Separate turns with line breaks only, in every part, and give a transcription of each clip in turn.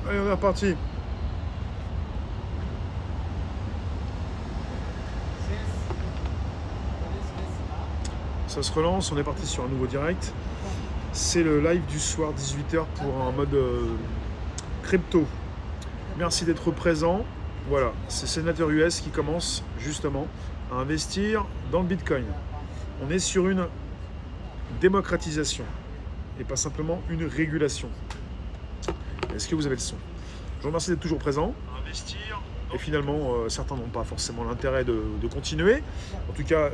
Allez, on est reparti. Ça se relance, on est parti sur un nouveau direct. C'est le live du soir 18 h pour un mode crypto. Merci d'être présent. Voilà, c'est Sénateur US qui commence justement à investir dans le Bitcoin. On est sur une démocratisation et pas simplement une régulation. Est-ce que vous avez le son? Je vous remercie d'être toujours présent. Investir. Et finalement, certains n'ont pas forcément l'intérêt de continuer. En tout cas,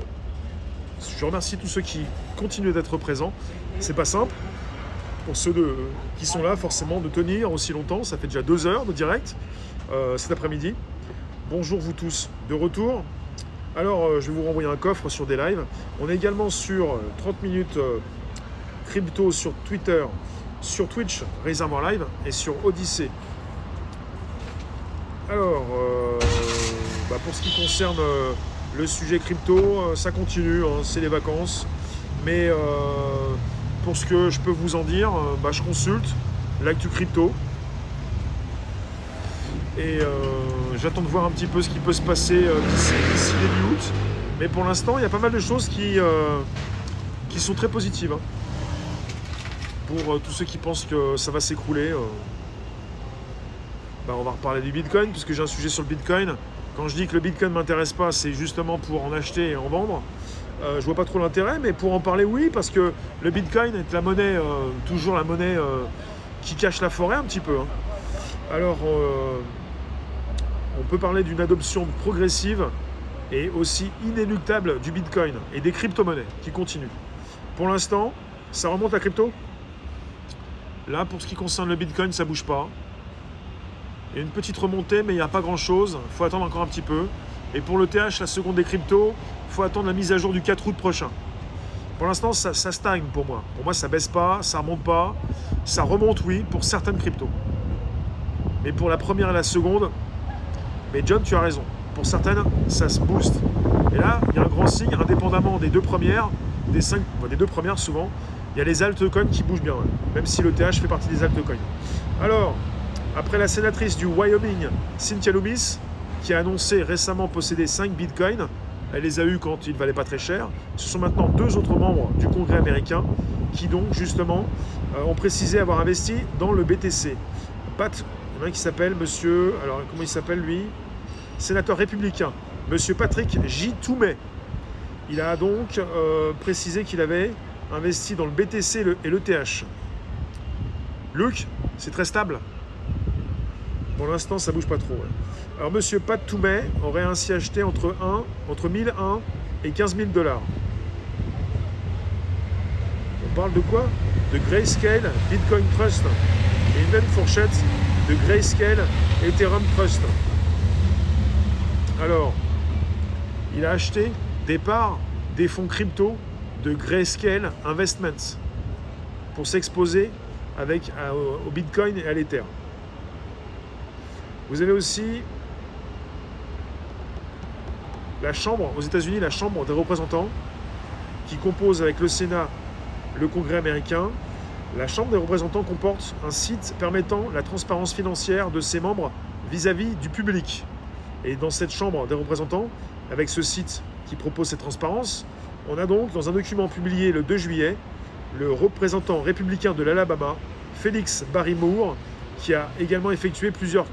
je remercie tous ceux qui continuent d'être présents. C'est pas simple pour ceux qui sont là forcément de tenir aussi longtemps. Ça fait déjà 2 heures de direct cet après-midi. Bonjour vous tous de retour. Alors, je vais vous renvoyer un coffre sur des lives. On est également sur 30 minutes crypto sur Twitter, sur Twitch, Réservoir Live et sur Odyssée. Alors, pour ce qui concerne le sujet crypto, ça continue, hein, c'est les vacances. Mais pour ce que je peux vous en dire, je consulte l'actu crypto. Et j'attends de voir un petit peu ce qui peut se passer d'ici début août. Mais pour l'instant, il y a pas mal de choses qui sont très positives. Hein. Pour tous ceux qui pensent que ça va s'écrouler, on va reparler du Bitcoin, puisque j'ai un sujet sur le Bitcoin. Quand je dis que le Bitcoin ne m'intéresse pas, c'est justement pour en acheter et en vendre. Je vois pas trop l'intérêt, mais pour en parler, oui, parce que le Bitcoin est la monnaie, toujours la monnaie qui cache la forêt un petit peu. Hein. Alors, on peut parler d'une adoption progressive et aussi inéluctable du Bitcoin et des crypto-monnaies qui continuent. Pour l'instant, ça remonte à crypto. Là, pour ce qui concerne le Bitcoin, ça ne bouge pas. Il y a une petite remontée, mais il n'y a pas grand-chose. Il faut attendre encore un petit peu. Et pour le TH, la seconde des cryptos, il faut attendre la mise à jour du 4 août prochain. Pour l'instant, ça stagne pour moi. Pour moi, ça ne baisse pas, ça ne remonte pas. Ça remonte, oui, pour certaines cryptos. Mais pour la première et la seconde, mais John, tu as raison. Pour certaines, ça se booste. Et là, il y a un grand signe, indépendamment des 2 premières, des 2 premières souvent, il y a les altcoins qui bougent bien, ouais. Même si le TH fait partie des altcoins. Alors, après la sénatrice du Wyoming, Cynthia Lummis, qui a annoncé récemment posséder 5 bitcoins, elle les a eus quand ils ne valaient pas très cher, ce sont maintenant 2 autres membres du Congrès américain qui donc justement ont précisé avoir investi dans le BTC. Pat, il y en a un qui s'appelle monsieur, alors comment il s'appelle lui? Sénateur républicain, monsieur Patrick J. Toomey. Il a donc précisé qu'il avait investi dans le BTC et le TH. Luc, c'est très stable. Pour l'instant, ça ne bouge pas trop. Ouais. Alors, monsieur Pat Toomey aurait ainsi acheté entre 1001 et 15 000 $. On parle de quoi? De Grayscale Bitcoin Trust et une même fourchette de Grayscale Ethereum Trust. Alors, il a acheté des parts des fonds crypto de Grayscale Investments pour s'exposer au Bitcoin et à l'Ether. Vous avez aussi la Chambre, aux États-Unis, la Chambre des représentants, qui compose avec le Sénat le Congrès américain. La Chambre des représentants comporte un site permettant la transparence financière de ses membres vis-à-vis du public. Et dans cette Chambre des représentants, avec ce site qui propose cette transparence, on a donc, dans un document publié le 2 juillet, le représentant républicain de l'Alabama, Félix Barrymore, qui a également effectué plusieurs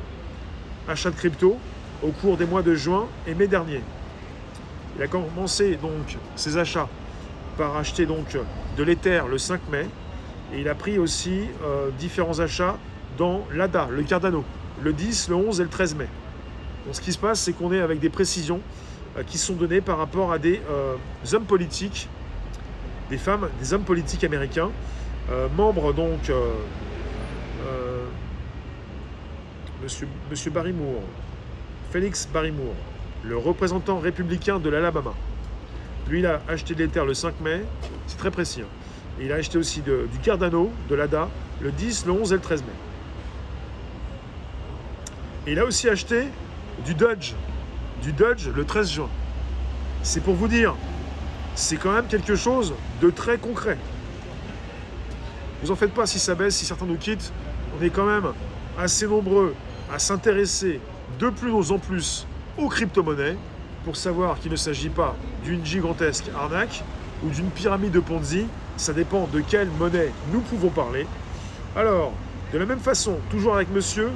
achats de crypto au cours des mois de juin et mai dernier. Il a commencé donc ses achats par acheter donc de l'Ether le 5 mai et il a pris aussi différents achats dans l'ADA, le Cardano, le 10, le 11 et le 13 mai. Donc ce qui se passe, c'est qu'on est avec des précisions qui sont données par rapport à des hommes politiques, des femmes, des hommes politiques américains, membres donc Monsieur Barrymore, Félix Barrymore, le représentant républicain de l'Alabama. Lui, il a acheté de l'Ether le 5 mai, c'est très précis. Hein. Et il a acheté aussi du Cardano, de l'ADA, le 10, le 11 et le 13 mai. Et il a aussi acheté du Doge le 13 juin. C'est pour vous dire, c'est quand même quelque chose de très concret. Vous en faites pas si ça baisse, si certains nous quittent, on est quand même assez nombreux à s'intéresser de plus en plus aux crypto-monnaies pour savoir qu'il ne s'agit pas d'une gigantesque arnaque ou d'une pyramide de Ponzi. Ça dépend de quelle monnaie nous pouvons parler. Alors, de la même façon, toujours avec monsieur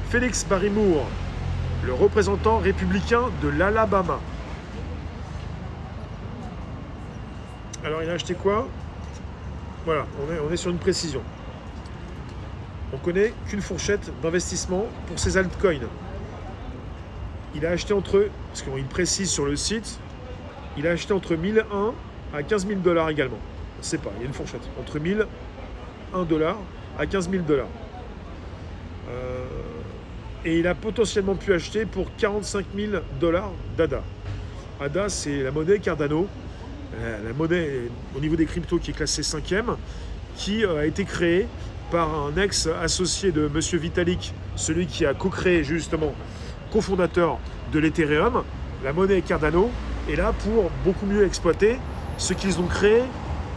Félix Barrymore, le représentant républicain de l'Alabama. Alors, il a acheté quoi? Voilà, on est sur une précision. On connaît qu'une fourchette d'investissement pour ces altcoins. Il a acheté parce qu'il précise sur le site, il a acheté entre 1001 à 15 000 $ également. On ne sait pas, il y a une fourchette. Entre 1001 $ à 15 000 $. Et il a potentiellement pu acheter pour 45 000 $ d'ADA. ADA, c'est la monnaie Cardano, la monnaie au niveau des cryptos qui est classée 5e, qui a été créée par un ex-associé de M. Vitalik, celui qui a co-créé justement, cofondateur de l'Ethereum. La monnaie Cardano est là pour beaucoup mieux exploiter ce qu'ils ont créé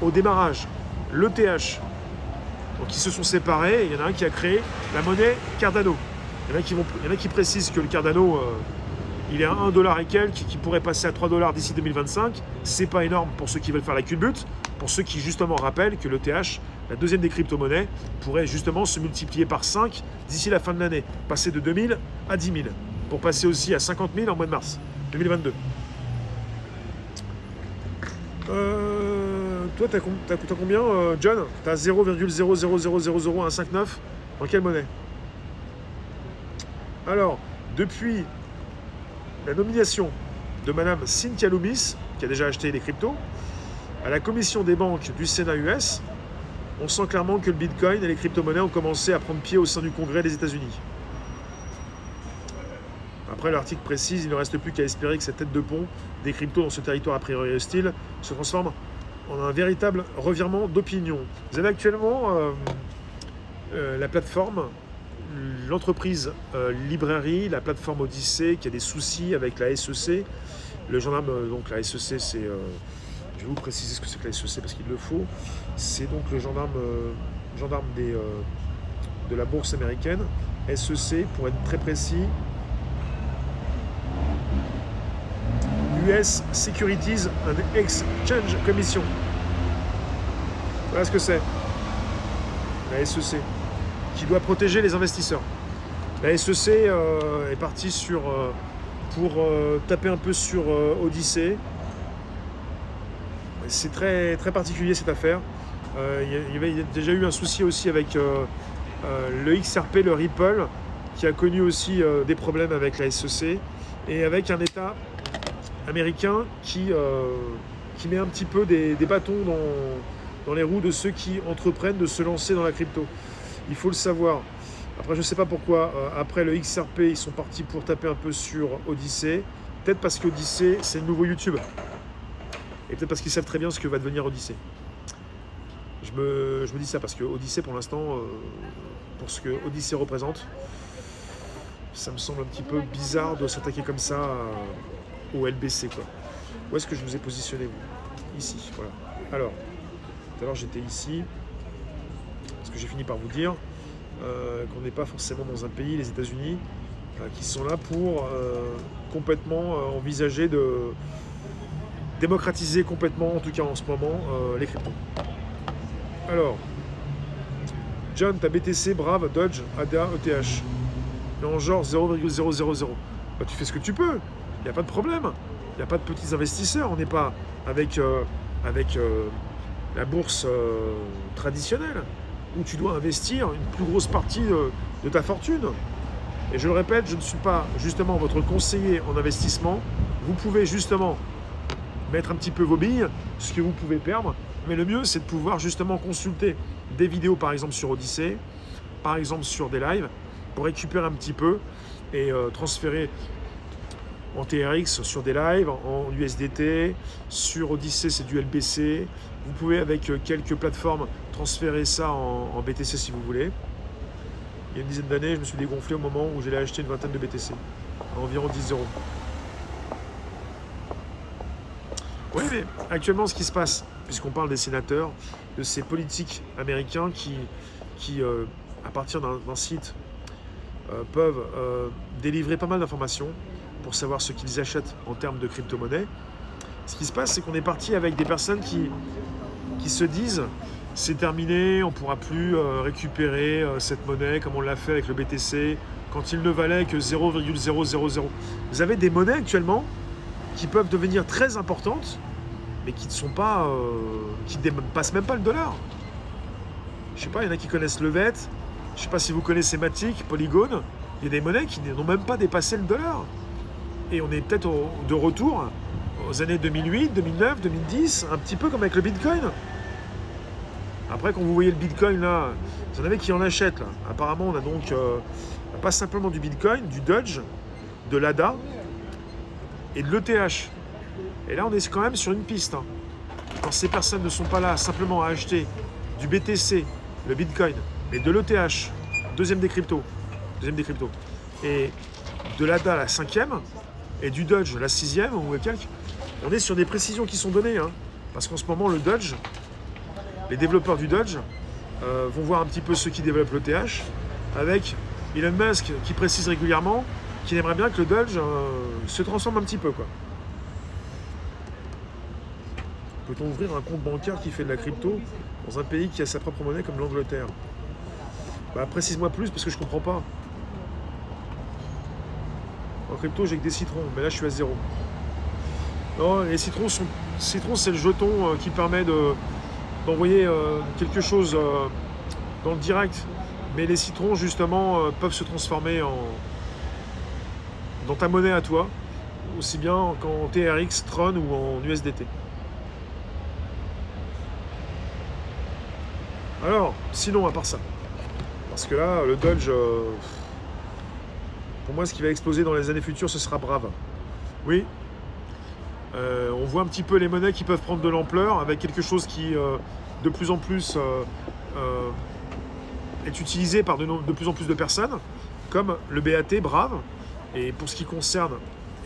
au démarrage, l'ETH. Donc ils se sont séparés, il y en a un qui a créé la monnaie Cardano. Il y en a qui précisent que le Cardano, il est à 1 $ et quelques, qui pourrait passer à 3 $ d'ici 2025. C'est pas énorme pour ceux qui veulent faire la culbute, pour ceux qui justement rappellent que l'ETH, la deuxième des crypto-monnaies, pourrait justement se multiplier par 5 d'ici la fin de l'année, passer de 2000 à 10 000, pour passer aussi à 50 000 en mois de mars 2022. Toi, t'as combien, John? T'as 0,0000159 dans quelle monnaie? Alors, depuis la nomination de Madame Cynthia Lummis, qui a déjà acheté des cryptos, à la commission des banques du Sénat US, on sent clairement que le Bitcoin et les crypto-monnaies ont commencé à prendre pied au sein du Congrès des États-Unis. Après, l'article précise, il ne reste plus qu'à espérer que cette tête de pont des cryptos dans ce territoire a priori hostile se transforme en un véritable revirement d'opinion. Vous avez actuellement la plateforme, l'entreprise librairie, la plateforme Odyssée, qui a des soucis avec la SEC. Le gendarme, donc la SEC, c'est... je vais vous préciser ce que c'est que la SEC parce qu'il le faut. C'est donc le gendarme de la bourse américaine. SEC, pour être très précis, US Securities and Exchange Commission. Voilà ce que c'est. La SEC, qui doit protéger les investisseurs. La SEC est partie pour taper un peu sur Odyssey. C'est très, très particulier cette affaire. Il y avait déjà eu un souci aussi avec le XRP, le Ripple, qui a connu aussi des problèmes avec la SEC, et avec un État américain qui met un petit peu des bâtons dans les roues de ceux qui entreprennent de se lancer dans la crypto. Il faut le savoir. Après, je ne sais pas pourquoi, après le XRP, ils sont partis pour taper un peu sur Odyssey. Peut-être parce qu'Odyssey, c'est le nouveau YouTube. Et peut-être parce qu'ils savent très bien ce que va devenir Odyssey. Je me dis ça parce que Odyssey, pour l'instant, pour ce que Odyssey représente, ça me semble un petit peu bizarre de s'attaquer comme ça au LBC, quoi. Où est-ce que je vous ai positionné, vous? Ici, voilà. Alors, tout à l'heure, j'étais ici, parce que j'ai fini par vous dire qu'on n'est pas forcément dans un pays, les États-Unis, qui sont là pour complètement envisager de démocratiser complètement, en tout cas en ce moment, les cryptos. Alors, John, ta BTC, Brave, Dodge, ADA, ETH. Mais en genre 0,000. Bah, tu fais ce que tu peux. Il n'y a pas de problème. Il n'y a pas de petits investisseurs. On n'est pas avec la bourse traditionnelle, où tu dois investir une plus grosse partie de ta fortune. Et je le répète, je ne suis pas justement votre conseiller en investissement. Vous pouvez justement mettre un petit peu vos billes, ce que vous pouvez perdre. Mais le mieux, c'est de pouvoir justement consulter des vidéos, par exemple sur Odyssey, par exemple sur des lives, pour récupérer un petit peu et transférer en TRX sur des lives, en USDT, sur Odyssey, c'est du LBC. Vous pouvez, avec quelques plateformes, transférer ça en BTC si vous voulez. Il y a une dizaine d'années, je me suis dégonflé au moment où j'allais acheter une vingtaine de BTC, à environ 10 €. Oui, mais actuellement, ce qui se passe, puisqu'on parle des sénateurs, de ces politiques américains qui à partir d'un site peuvent délivrer pas mal d'informations pour savoir ce qu'ils achètent en termes de crypto-monnaie. Ce qui se passe, c'est qu'on est parti avec des personnes qui se disent c'est terminé, on ne pourra plus récupérer cette monnaie comme on l'a fait avec le BTC quand il ne valait que 0,000. Vous avez des monnaies actuellement qui peuvent devenir très importantes, mais qui ne sont pas, qui ne dépassent même pas le dollar. Je sais pas, il y en a qui connaissent Levet, je sais pas si vous connaissez Matic, Polygon, il y a des monnaies qui n'ont même pas dépassé le dollar. Et on est peut-être de retour aux années 2008, 2009, 2010, un petit peu comme avec le Bitcoin. Après, quand vous voyez le Bitcoin, là, vous en avez qui en achètent. Là. Apparemment, on a donc pas simplement du Bitcoin, du Doge, de l'ADA et de l'ETH. Et là, on est quand même sur une piste. Hein. Quand ces personnes ne sont pas là simplement à acheter du BTC, le Bitcoin, mais de l'ETH, deuxième des cryptos, et de l'ADA, la 5e, et du Doge, la 6e, ou quelques, on est sur des précisions qui sont données. Hein. Parce qu'en ce moment, le Doge, les développeurs du Doge vont voir un petit peu ceux qui développent l'ETH, avec Elon Musk qui précise régulièrement qu'il aimerait bien que le Doge se transforme un petit peu. Peut-on ouvrir un compte bancaire qui fait de la crypto dans un pays qui a sa propre monnaie comme l'Angleterre? Bah, précise-moi plus parce que je comprends pas. En crypto, j'ai que des citrons, mais là je suis à 0. Non, les citrons, c'est le jeton qui permet d'envoyer quelque chose dans le direct. Mais les citrons, justement, peuvent se transformer dans ta monnaie à toi, aussi bien qu'en TRX, Tron ou en USDT. Alors, sinon, à part ça, parce que là, le Doge, pour moi, ce qui va exploser dans les années futures, ce sera Brave. Oui, on voit un petit peu les monnaies qui peuvent prendre de l'ampleur avec quelque chose qui, de plus en plus, est utilisé par de plus en plus de personnes, comme le BAT, Brave. Et pour ce qui concerne,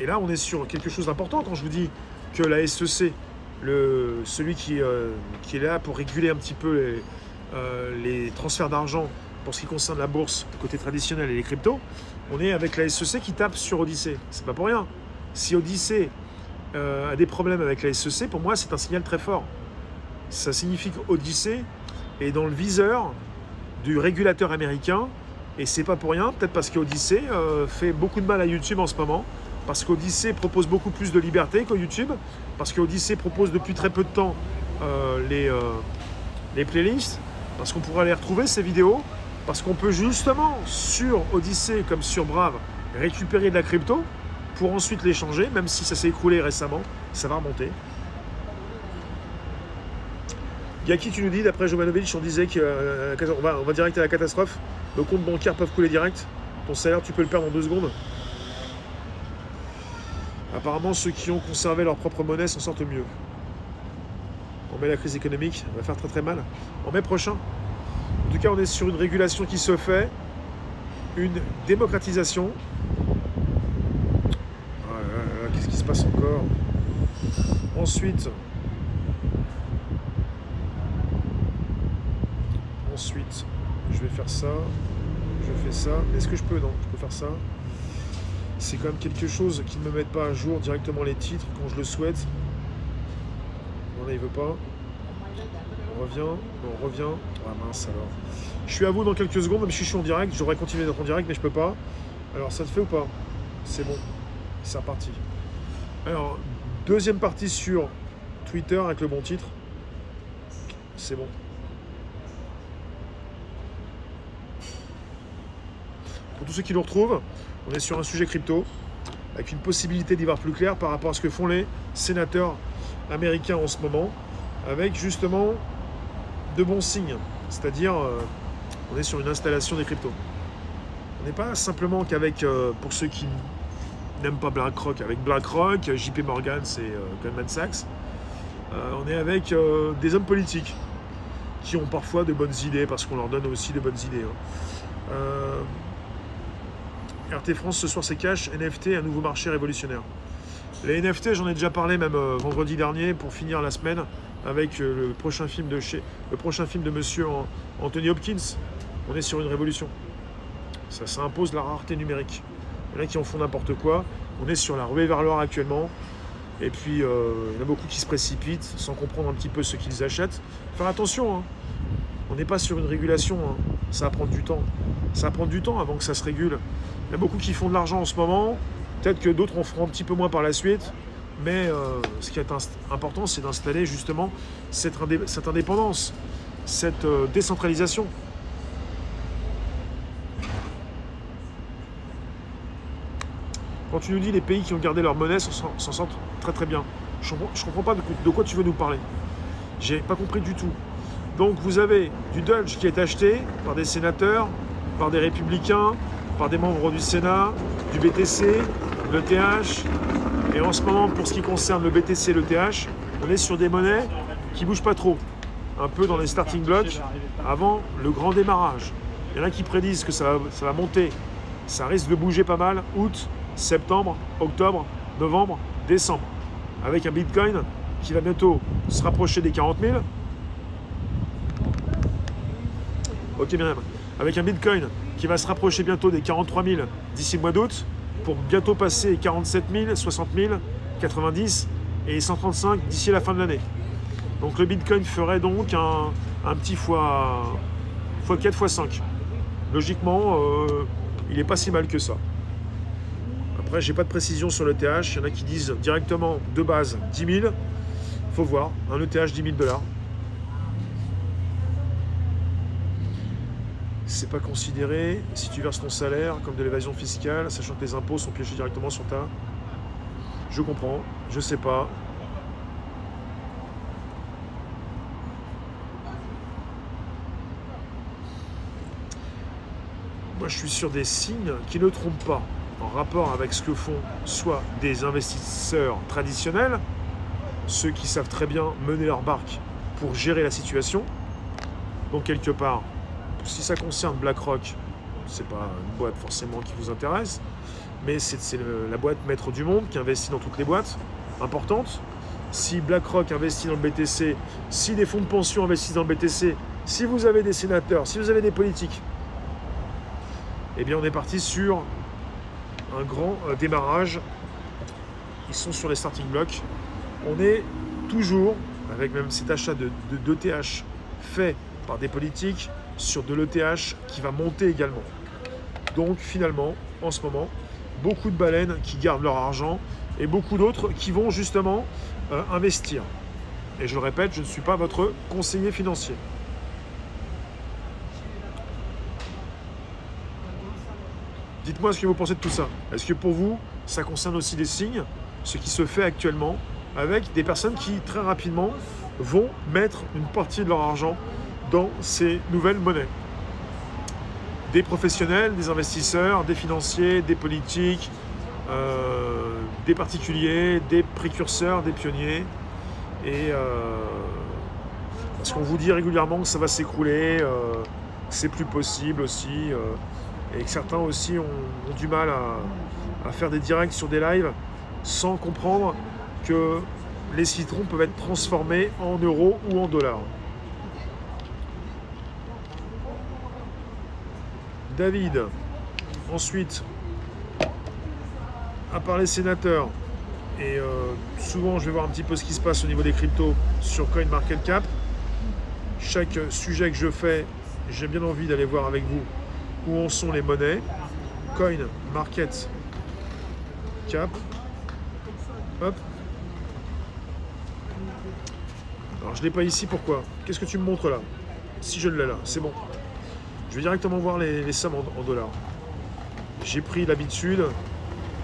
et là, on est sur quelque chose d'important quand je vous dis que la SEC, celui qui est là pour réguler un petit peu les transferts d'argent pour ce qui concerne la bourse, côté traditionnel et les cryptos, on est avec la SEC qui tape sur Odyssey. C'est pas pour rien. Si Odyssey a des problèmes avec la SEC, pour moi, c'est un signal très fort. Ça signifie qu'Odyssey est dans le viseur du régulateur américain, et c'est pas pour rien, peut-être parce qu'Odyssey fait beaucoup de mal à YouTube en ce moment, parce qu'Odyssey propose beaucoup plus de liberté que YouTube, parce qu'Odyssey propose depuis très peu de temps les playlists, parce qu'on pourra les retrouver, ces vidéos, parce qu'on peut justement, sur Odyssey comme sur Brave, récupérer de la crypto pour ensuite l'échanger, même si ça s'est écroulé récemment, ça va remonter. Gaki, tu nous dis, d'après Jovanovic, on disait qu'on va direct à la catastrophe, nos comptes bancaires peuvent couler direct, ton salaire, tu peux le perdre en 2 secondes. Apparemment, ceux qui ont conservé leur propre monnaie s'en sortent mieux. On met la crise économique, ça va faire très très mal. En mai prochain, en tout cas, on est sur une régulation qui se fait, une démocratisation. Qu'est-ce qui se passe encore? Ensuite, je vais faire ça, je fais ça. Est-ce que je peux? Non, je peux faire ça. C'est quand même quelque chose qui ne me mette pas à jour directement les titres quand je le souhaite. Non, là, il veut pas. On revient. Ah mince alors. Je suis à vous dans quelques secondes, même si je suis en direct. J'aurais continué d'être en direct, mais je peux pas. Alors, ça te fait ou pas? C'est bon. C'est reparti. Alors, deuxième partie sur Twitter avec le bon titre. C'est bon. Pour tous ceux qui nous retrouvent, on est sur un sujet crypto, avec une possibilité d'y voir plus clair par rapport à ce que font les sénateurs américains en ce moment, avec justement de bons signes. C'est-à-dire, on est sur une installation des cryptos. On n'est pas simplement qu'avec, pour ceux qui n'aiment pas BlackRock, avec BlackRock, JP Morgan, c'est Goldman Sachs. On est avec des hommes politiques qui ont parfois de bonnes idées, parce qu'on leur donne aussi de bonnes idées. RT France, ce soir c'est cash, NFT, un nouveau marché révolutionnaire. Les NFT, j'en ai déjà parlé même vendredi dernier pour finir la semaine avec le prochain film de monsieur Anthony Hopkins. On est sur une révolution. Ça impose la rareté numérique. Il y en a qui en font n'importe quoi. On est sur la ruée vers l'or actuellement. Et puis, il y en a beaucoup qui se précipitent sans comprendre un petit peu ce qu'ils achètent. Faire attention, hein. On n'est pas sur une régulation. Hein. Ça va prendre du temps. Ça va prendre du temps avant que ça se régule. Il y a beaucoup qui font de l'argent en ce moment. Peut-être que d'autres en feront un petit peu moins par la suite. Mais ce qui est important, c'est d'installer justement cette indépendance, cette décentralisation. Quand tu nous dis les pays qui ont gardé leur monnaie s'en sortent très très bien. Je ne comprends pas de quoi tu veux nous parler. J'ai pas compris du tout. Donc vous avez du Doge qui est acheté par des sénateurs, par des républicains, par des membres du Sénat, du BTC, l'ETH. Et en ce moment, pour ce qui concerne le BTC et l'ETH, on est sur des monnaies qui ne bougent pas trop. Un peu dans les starting blocks avant le grand démarrage. Il y en a qui prédisent que ça va monter. Ça risque de bouger pas mal. Août, septembre, octobre, novembre, décembre. Avec un Bitcoin qui va bientôt se rapprocher des 40 000. Ok, bien. Avec un Bitcoin qui va se rapprocher bientôt des 43 000 d'ici le mois d'août, pour bientôt passer 47 000, 60 000, 90 et 135 d'ici la fin de l'année. Donc le Bitcoin ferait donc un petit x4, x5. Logiquement, il n'est pas si mal que ça. Après, j'ai pas de précision sur l'ETH. Il y en a qui disent directement de base 10 000. Il faut voir, un ETH 10 000 $. C'est pas considéré si tu verses ton salaire comme de l'évasion fiscale, sachant que les impôts sont piochés directement sur ta... Je comprends, je sais pas. Moi, je suis sur des signes qui ne trompent pas, en rapport avec ce que font soit des investisseurs traditionnels, ceux qui savent très bien mener leur barque pour gérer la situation. Donc, quelque part, si ça concerne BlackRock, c'est pas une boîte forcément qui vous intéresse, mais c'est la boîte maître du monde qui investit dans toutes les boîtes importantes. Si BlackRock investit dans le BTC, si des fonds de pension investissent dans le BTC, si vous avez des sénateurs, si vous avez des politiques, eh bien on est parti sur un grand démarrage. Ils sont sur les starting blocks. On est toujours, avec même cet achat d'ETH fait par des politiques, sur de l'ETH qui va monter également. Donc finalement, en ce moment, beaucoup de baleines qui gardent leur argent et beaucoup d'autres qui vont justement investir. Et je le répète, je ne suis pas votre conseiller financier. Dites-moi ce que vous pensez de tout ça. Est-ce que pour vous, ça concerne aussi des signes, ce qui se fait actuellement avec des personnes qui très rapidement vont mettre une partie de leur argent dans ces nouvelles monnaies. Des professionnels, des investisseurs, des financiers, des politiques, des particuliers, des précurseurs, des pionniers. Et parce qu'on vous dit régulièrement que ça va s'écrouler, c'est plus possible aussi, et que certains aussi ont du mal à faire des directs sur des lives sans comprendre que les citrons peuvent être transformés en euros ou en dollars. David, ensuite, à part les sénateurs, et souvent je vais voir un petit peu ce qui se passe au niveau des cryptos sur CoinMarketCap. Chaque sujet que je fais, j'ai bien envie d'aller voir avec vous où en sont les monnaies. CoinMarketCap. Hop. Alors je ne l'ai pas ici, pourquoi? Qu'est-ce que tu me montres là? Si je l'ai là, c'est bon. Je vais directement voir les sommes en dollars. J'ai pris l'habitude.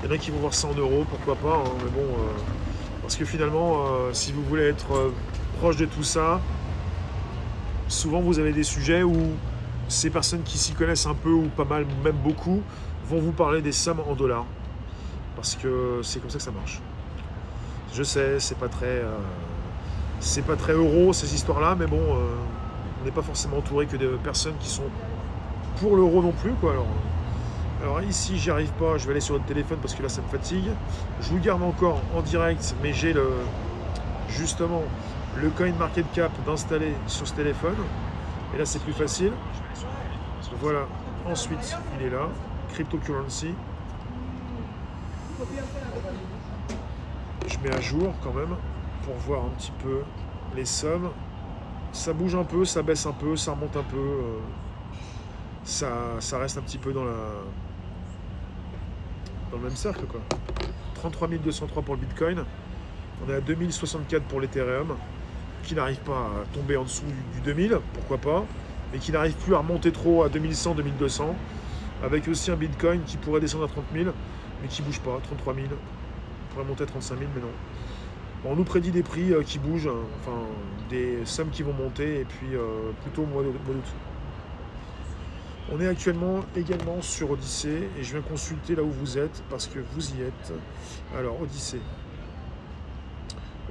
Il y en a qui vont voir ça en euros, pourquoi pas. Hein, mais bon, parce que finalement, si vous voulez être proche de tout ça, souvent vous avez des sujets où ces personnes qui s'y connaissent un peu ou pas mal, même beaucoup, vont vous parler des sommes en dollars. Parce que c'est comme ça que ça marche. Je sais, c'est pas très euro ces histoires-là, mais bon, on n'est pas forcément entouré que de personnes qui sont pour l'euro non plus, quoi. Alors ici, j'y arrive pas, je vais aller sur le téléphone parce que là, ça me fatigue. Je vous garde encore en direct, mais j'ai justement le CoinMarketCap d'installer sur ce téléphone. Et là, c'est plus facile. Voilà, ensuite il est là, cryptocurrency. Je mets à jour quand même pour voir un petit peu les sommes. Ça bouge un peu, ça baisse un peu, ça remonte un peu. Ça reste un petit peu dans le même cercle, quoi. 33 203 pour le Bitcoin. On est à 2064 pour l'Ethereum, qui n'arrive pas à tomber en dessous du 2000, pourquoi pas, mais qui n'arrive plus à remonter trop à 2100, 2200, avec aussi un Bitcoin qui pourrait descendre à 30 000, mais qui ne bouge pas, 33 000. On pourrait monter à 35 000, mais non. Bon, on nous prédit des prix qui bougent, hein, enfin des sommes qui vont monter, et puis plutôt au mois d'août. On est actuellement également sur Odyssée, et je viens consulter là où vous êtes, parce que vous y êtes. Alors, Odyssée.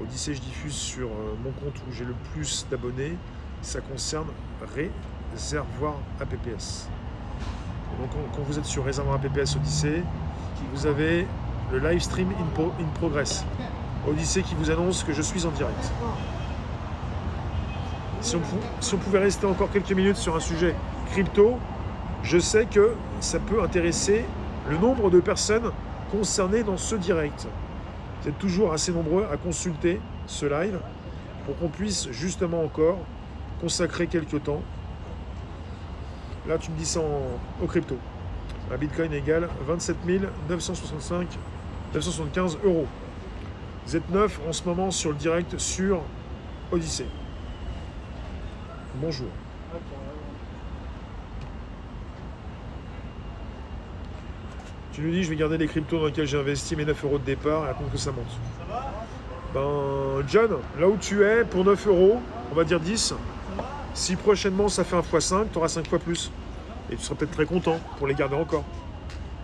Odyssée, je diffuse sur mon compte où j'ai le plus d'abonnés. Ça concerne Réservoir APPS. Donc, quand vous êtes sur Réservoir APPS Odyssée, vous avez le live stream in progress. Odyssée qui vous annonce que je suis en direct. Si on pouvait rester encore quelques minutes sur un sujet crypto, je sais que ça peut intéresser le nombre de personnes concernées dans ce direct. Vous êtes toujours assez nombreux à consulter ce live pour qu'on puisse justement encore consacrer quelques temps. Là, tu me dis ça au crypto. Un Bitcoin égale 27 975 euros. Vous êtes 9 en ce moment sur le direct sur Odyssée. Bonjour. Tu nous dis, je vais garder les cryptos dans lesquels j'ai investi mes 9 euros de départ et attendre que ça monte. Ben, John, là où tu es, pour 9 euros, on va dire 10. Si prochainement ça fait un x5, tu auras 5 fois plus. Et tu seras peut-être très content pour les garder encore.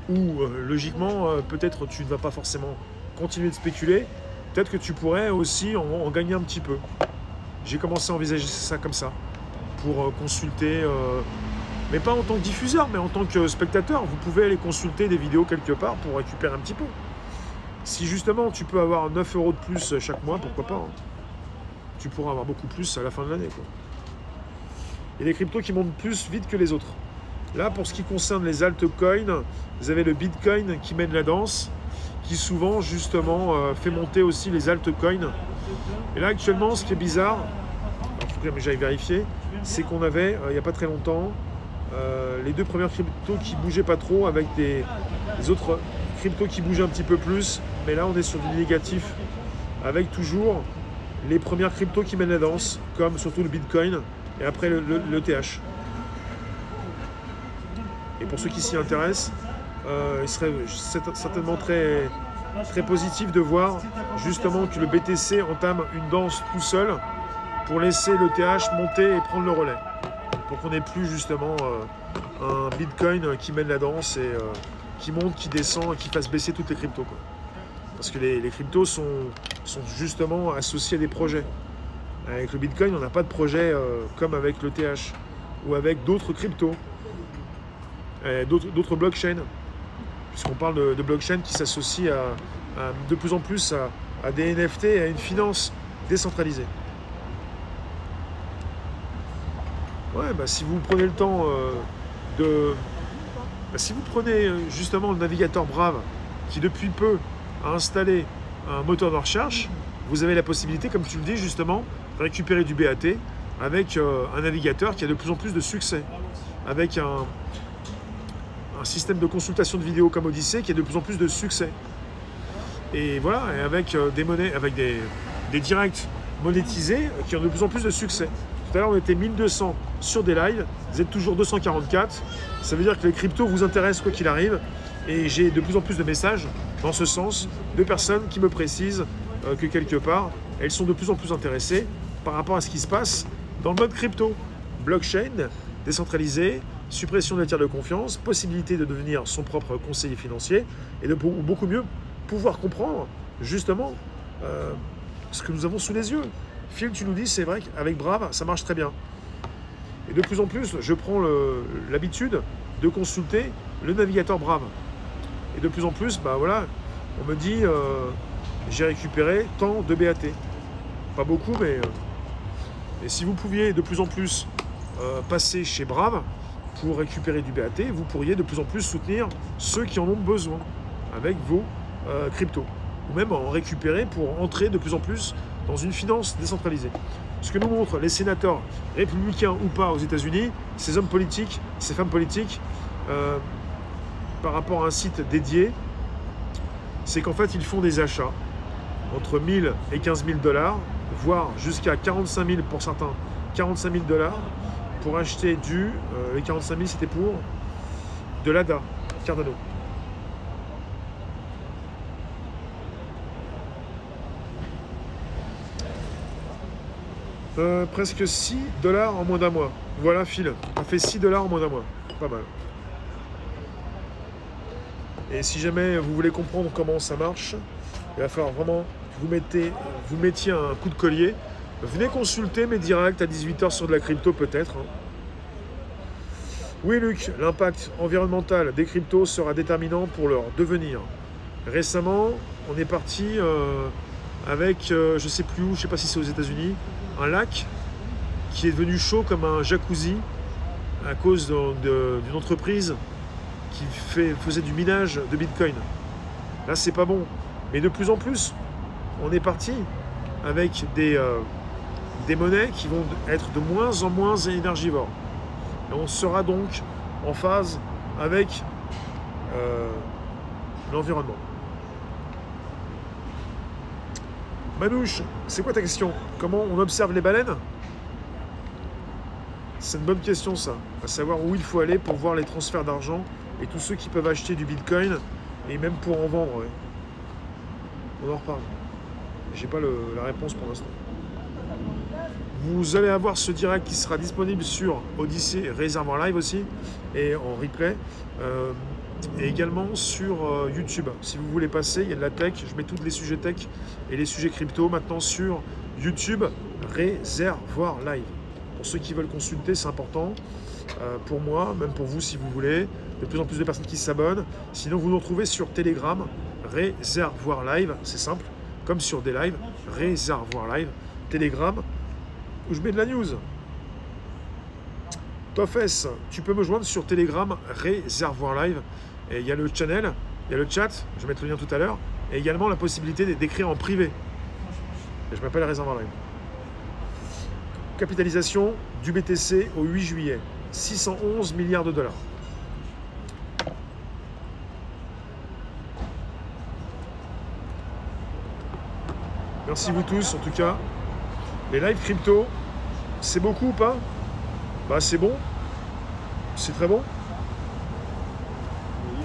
Ou, logiquement, peut-être tu ne vas pas forcément continuer de spéculer. Peut-être que tu pourrais aussi en gagner un petit peu. J'ai commencé à envisager ça comme ça. Pour consulter... mais pas en tant que diffuseur, mais en tant que spectateur. Vous pouvez aller consulter des vidéos quelque part pour récupérer un petit peu. Si justement tu peux avoir 9 euros de plus chaque mois, pourquoi pas, hein. Tu pourras avoir beaucoup plus à la fin de l'année, quoi. Et les cryptos qui montent plus vite que les autres. Là, pour ce qui concerne les altcoins, vous avez le Bitcoin qui mène la danse, qui souvent justement fait monter aussi les altcoins. Et là actuellement, ce qui est bizarre, il faut que j'aille vérifier, c'est qu'on avait, il n'y a pas très longtemps, les deux premières cryptos qui bougeaient pas trop, avec des autres cryptos qui bougeaient un petit peu plus, mais là on est sur du négatif, avec toujours les premières cryptos qui mènent la danse, comme surtout le Bitcoin, et après le TH. Et pour ceux qui s'y intéressent, il serait certainement très, très positif de voir justement que le BTC entame une danse tout seul pour laisser le TH monter et prendre le relais. Pour qu'on n'ait plus justement un Bitcoin qui mène la danse et qui monte, qui descend et qui fasse baisser toutes les cryptos, quoi. Parce que les cryptos sont justement associés à des projets. Avec le Bitcoin, on n'a pas de projet comme avec le TH ou avec d'autres cryptos, d'autres blockchains. Puisqu'on parle de blockchain qui s'associe de plus en plus à des NFT et à une finance décentralisée. Ouais, bah, si vous prenez le temps si vous prenez justement le navigateur Brave, qui depuis peu a installé un moteur de recherche, vous avez la possibilité, comme tu le dis justement, de récupérer du BAT avec un navigateur qui a de plus en plus de succès, avec un système de consultation de vidéos comme Odyssée qui a de plus en plus de succès. Et voilà, et avec des monnaies, avec des directs monétisés qui ont de plus en plus de succès. Tout à l'heure, on était 1200 sur des lives, vous êtes toujours 244. Ça veut dire que les cryptos vous intéressent quoi qu'il arrive. Et j'ai de plus en plus de messages dans ce sens, de personnes qui me précisent que quelque part, elles sont de plus en plus intéressées par rapport à ce qui se passe dans le mode crypto. Blockchain, décentralisé, suppression des tiers de confiance, possibilité de devenir son propre conseiller financier et de beaucoup mieux pouvoir comprendre justement ce que nous avons sous les yeux. Phil, tu nous dis, c'est vrai qu'avec Brave, ça marche très bien. Et de plus en plus, je prends l'habitude de consulter le navigateur Brave. Et de plus en plus, bah voilà, on me dit, j'ai récupéré tant de BAT. Pas beaucoup, mais si vous pouviez de plus en plus passer chez Brave, pour récupérer du BAT, vous pourriez de plus en plus soutenir ceux qui en ont besoin avec vos cryptos. Ou même en récupérer pour entrer de plus en plus dans une finance décentralisée. Ce que nous montrent les sénateurs républicains ou pas aux États-Unis, ces hommes politiques, ces femmes politiques, par rapport à un site dédié, c'est qu'en fait, ils font des achats entre 1000 et 15 000 $, voire jusqu'à 45 000 pour certains, 45 000 $ pour acheter les 45 000, c'était pour de l'ADA, Cardano. Presque 6 $ en moins d'un mois. Voilà, Phil, ça fait 6 $ en moins d'un mois. Pas mal. Et si jamais vous voulez comprendre comment ça marche, il va falloir vraiment que vous mettiez un coup de collier. Venez consulter mes directs à 18 h sur de la crypto peut-être. Oui Luc, l'impact environnemental des cryptos sera déterminant pour leur devenir. Récemment, on est parti avec, je ne sais plus où, je ne sais pas si c'est aux États-Unis, un lac qui est devenu chaud comme un jacuzzi à cause d'une entreprise qui faisait du minage de Bitcoin. Là, c'est pas bon. Mais de plus en plus, on est parti avec des monnaies qui vont être de moins en moins énergivores. Et on sera donc en phase avec l'environnement. Manouche, c'est quoi ta question? Comment on observe les baleines? C'est une bonne question ça, à savoir où il faut aller pour voir les transferts d'argent et tous ceux qui peuvent acheter du Bitcoin et même pour en vendre. Ouais. On en reparle. J'ai pas la réponse pour l'instant. Vous allez avoir ce direct qui sera disponible sur Odyssey Réservoir Live aussi et en replay et également sur YouTube. Si vous voulez passer, il y a de la tech. Je mets tous les sujets tech et les sujets crypto maintenant sur YouTube Réservoir Live. Pour ceux qui veulent consulter, c'est important. Pour moi, même pour vous si vous voulez. De plus en plus de personnes qui s'abonnent. Sinon, vous nous retrouvez sur Telegram, Réservoir Live. C'est simple, comme sur des lives, Réservoir Live, Telegram, où je mets de la news. Tofes, tu peux me joindre sur Telegram, Réservoir Live. Et il y a le channel, il y a le chat, je vais mettre le lien tout à l'heure. Et également la possibilité d'écrire en privé. Et je m'appelle Réservoir Live. Capitalisation du BTC au 8 juillet, 611 milliards de $. Merci vous tous, en tout cas. Les lives crypto, c'est beaucoup ou pas? Bah c'est bon. C'est très bon.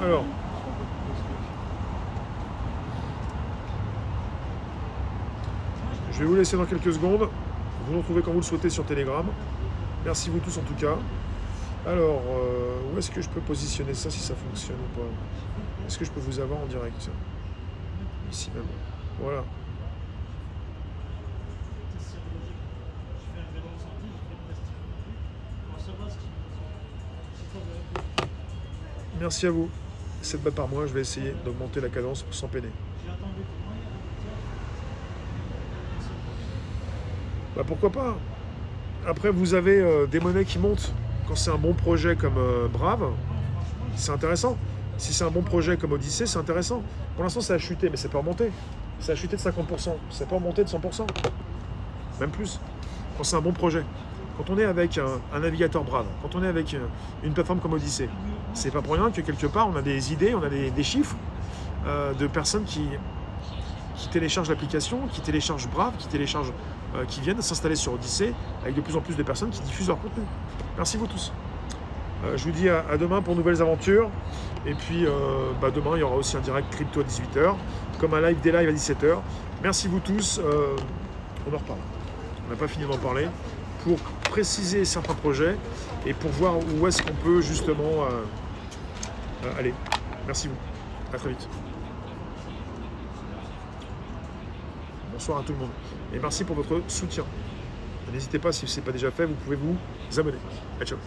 Alors. Je vais vous laisser dans quelques secondes. Vous nous retrouvez quand vous le souhaitez sur Telegram. Merci vous tous en tout cas. Alors, où est-ce que je peux positionner ça si ça fonctionne ou pas? Est-ce que je peux vous avoir en direct? Ici même. Voilà. Merci à vous. 7 bahts par mois, je vais essayer d'augmenter la cadence sans peiner. Bah pourquoi pas? Après, vous avez des monnaies qui montent. Quand c'est un bon projet comme Brave, c'est intéressant. Si c'est un bon projet comme Odyssey, c'est intéressant. Pour l'instant, ça a chuté, mais ça peut remonter. Ça a chuté de 50%. Ça peut remonter de 100%. Même plus. Quand c'est un bon projet. Quand on est avec un navigateur Brave, quand on est avec une plateforme comme Odyssey, c'est pas pour rien que quelque part, on a des idées, on a des chiffres de personnes qui téléchargent l'application, qui téléchargent Brave, qui viennent s'installer sur Odyssey, avec de plus en plus de personnes qui diffusent leur contenu. Merci vous tous. Je vous dis à demain pour de nouvelles aventures. Et puis demain, il y aura aussi un direct crypto à 18 h, comme un live des lives à 17 h. Merci vous tous. On en reparle. On n'a pas fini d'en parler. Pour préciser certains projets et pour voir où est-ce qu'on peut justement aller. Merci vous. À très vite. Bonsoir à tout le monde. Et merci pour votre soutien. N'hésitez pas, si ce n'est pas déjà fait, vous pouvez vous abonner. Ciao.